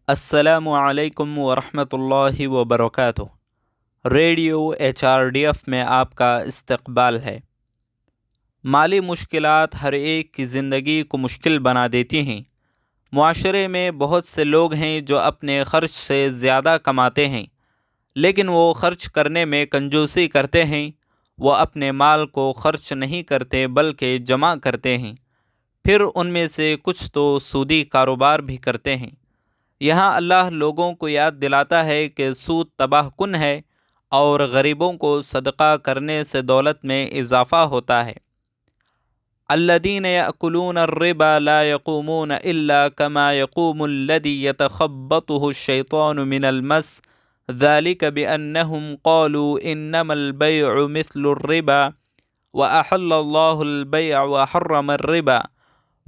السلام علیکم ورحمۃ اللہ وبرکاتہ۔ ریڈیو HRDF میں آپ کا استقبال ہے۔ مالی مشکلات ہر ایک کی زندگی کو مشکل بنا دیتی ہیں۔ معاشرے میں بہت سے لوگ ہیں جو اپنے خرچ سے زیادہ کماتے ہیں، لیکن وہ خرچ کرنے میں کنجوسی کرتے ہیں۔ وہ اپنے مال کو خرچ نہیں کرتے بلکہ جمع کرتے ہیں، پھر ان میں سے کچھ تو سودی کاروبار بھی کرتے ہیں۔ یہاں اللہ لوگوں کو یاد دلاتا ہے کہ سود تباہ کن ہے اور غریبوں کو صدقہ کرنے سے دولت میں اضافہ ہوتا ہے۔ الذین یأکلون الربا لا یقومون الا کما یقوم الذی یتخبطہ الشیطان من المس ذلک بأنہم قالوا انما البیع مثل الربا وأحل اللہ البیع وحرم الربا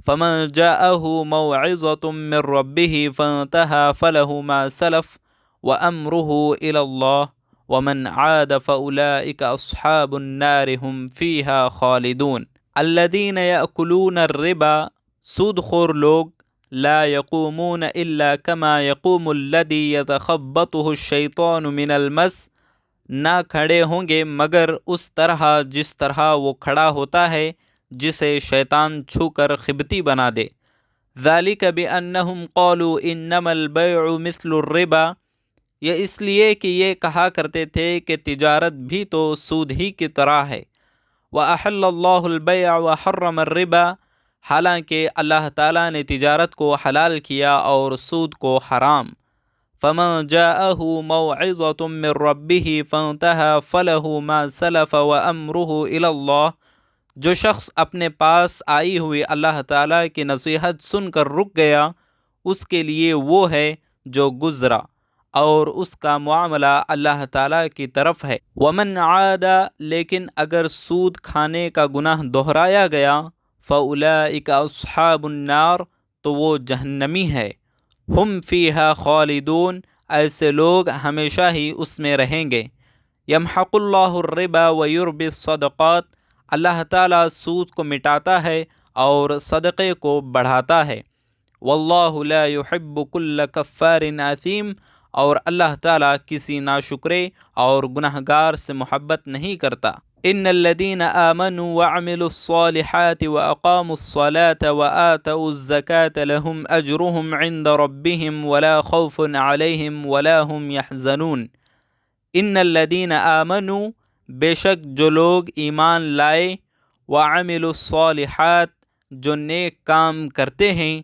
فمن جاءه موعظة من ربه فانتهى فله ما سلف وأمره إلى الله ومن عاد فأولئك أصحاب النار هم فيها خالدون۔ الذين يأكلون الربا، سود خور لوگ، لا يقومون إلا كما يقوم الذي يتخبطه الشيطان من المس، نہ کھڑے ہوں گے مگر اس طرح جس طرح وہ کھڑا ہوتا ہے جسے شیطان چھو کر خبتی بنا دے۔ ذالک بأنہم قالوا انما البیع مثل الربا، یہ اس لیے کہ یہ کہا کرتے تھے کہ تجارت بھی تو سود ہی کی طرح ہے۔ وأحل اللہ البیع وحرم الربا، حالانکہ اللہ تعالیٰ نے تجارت کو حلال کیا اور سود کو حرام۔ فمن جاءه موعظة من ربه فانتهى فله ما سلف وأمره إلى الله، جو شخص اپنے پاس آئی ہوئی اللہ تعالیٰ کی نصیحت سن کر رک گیا، اس کے لیے وہ ہے جو گزرا، اور اس کا معاملہ اللہ تعالیٰ کی طرف ہے۔ ومن عاد، لیکن اگر سود کھانے کا گناہ دہرایا گیا، فاولئک اصحاب النار، تو وہ جہنمی ہے۔ ہم فیہا خالدون، ایسے لوگ ہمیشہ ہی اس میں رہیں گے۔ یمحق اللہ الربا ویربی الصدقات، اللہ تعالیٰ سود کو مٹاتا ہے اور صدقے کو بڑھاتا ہے۔ واللہ لا يحب كل کفار اثیم، اور اللہ تعالیٰ کسی ناشکرے اور گنہگار سے محبت نہیں کرتا۔ ان الذين آمنوا وعملوا الصالحات واقاموا الصلاة وآتوا الزكاة لهم اجرهم عند ربهم ولا خوف عليهم ولا هم يحزنون۔ ان الذين آمنوا، بے شک جو لوگ ایمان لائے، وعملوا الصالحات، جو نیک کام کرتے ہیں،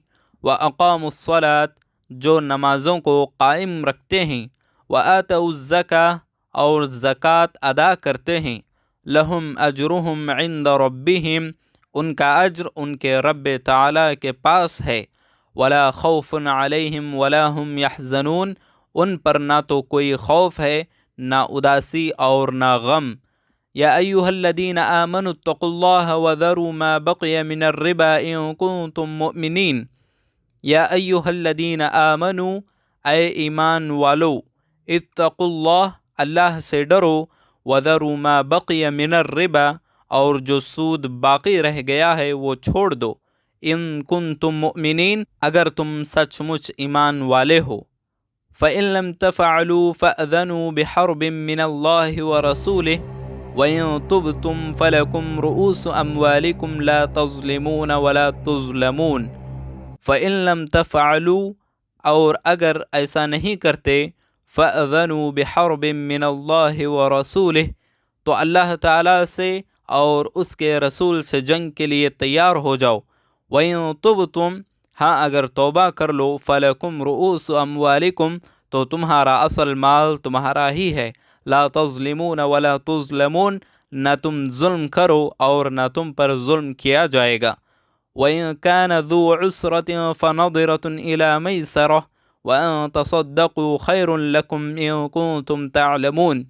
واقاموا الصلاة، جو نمازوں کو قائم رکھتے ہیں، وآتوا الزکاة، اور زکوٰۃ ادا کرتے ہیں، لہم اجرہم عند ربہم، ان کا اجر ان کے رب تعالیٰ کے پاس ہے، ولا خوف علیہم ولا هم یحزنون، ان پر نہ تو کوئی خوف ہے، نہ اداسی اور نہ غم۔ یا ایہا الذین آمنوا اتقوا اللہ وذروا ما بقی من الربا ان کنتم مؤمنین۔ یا ایہا الذین آمنوا، اے ایمان والو، اتقوا اللہ، اللہ سے ڈرو، وذروا ما بقی من الربا، اور جو سود باقی رہ گیا ہے وہ چھوڑ دو، ان کنتم مؤمنین، اگر تم سچ مچ ایمان والے ہو۔ فإن لم تفعلوا فأذنوا بحرب من اللہ ورسولہ وإن تبتم فلكم رؤوس أموالكم لا تظلمون ولا تظلمون۔ فإن لم تفعلوا، اور اگر ایسا نہیں کرتے، فأذنوا بحرب من اللہ ورسولہ، تو اللہ تعالیٰ سے اور اس کے رسول سے جنگ کے لیے تیار ہو جاؤ۔ وإن تبتم، ہاں اگر توبہ کر لو، فلکم رؤوس اموالکم، تو تمہارا اصل مال تمہارا ہی ہے، لا تظلمون ولا تظلمون، نہ تم ظلم کرو اور نہ تم پر ظلم کیا جائے گا۔ وإن كان ذو عسرة فنظرة إلى ميسرة وأن تصدقوا خير لكم إن كنتم تعلمون۔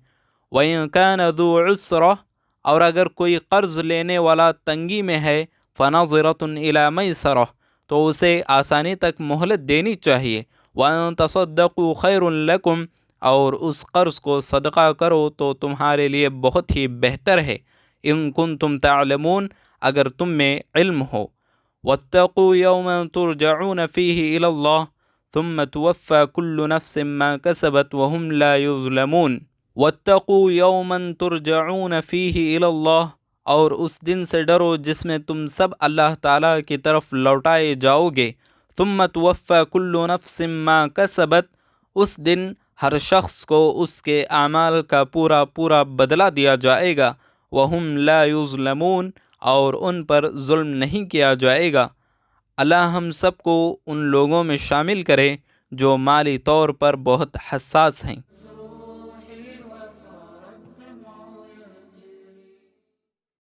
وإن كان ذو عسرة، اور اگر کوئی قرض لینے والا تنگی میں ہے، فنظرة إلى ميسرة، تو اسے آسانی تک مہلت دینی چاہیے۔ وأن تصدقوا خير لكم، اور اس قرض کو صدقہ کرو تو تمہارے لیے بہت ہی بہتر ہے۔ ان کنتم تعلمون، اگر تم میں علم ہو۔ واتقوا یوما ترجعون فیہ الی اللہ، ثم توفى كل نفس ما كسبت وهم لا يظلمون واتقوا يوما ترجعون فيه إلى الله، اور اس دن سے ڈرو جس میں تم سب اللہ تعالیٰ کی طرف لوٹائے جاؤ گے۔ ثم توفى كل نفس ما كسبت، اس دن ہر شخص کو اس کے اعمال کا پورا پورا بدلہ دیا جائے گا۔ وَهُمْ لَا يُظْلَمُونَ، اور ان پر ظلم نہیں کیا جائے گا۔ اللہ ہم سب کو ان لوگوں میں شامل کرے جو مالی طور پر بہت حساس ہیں۔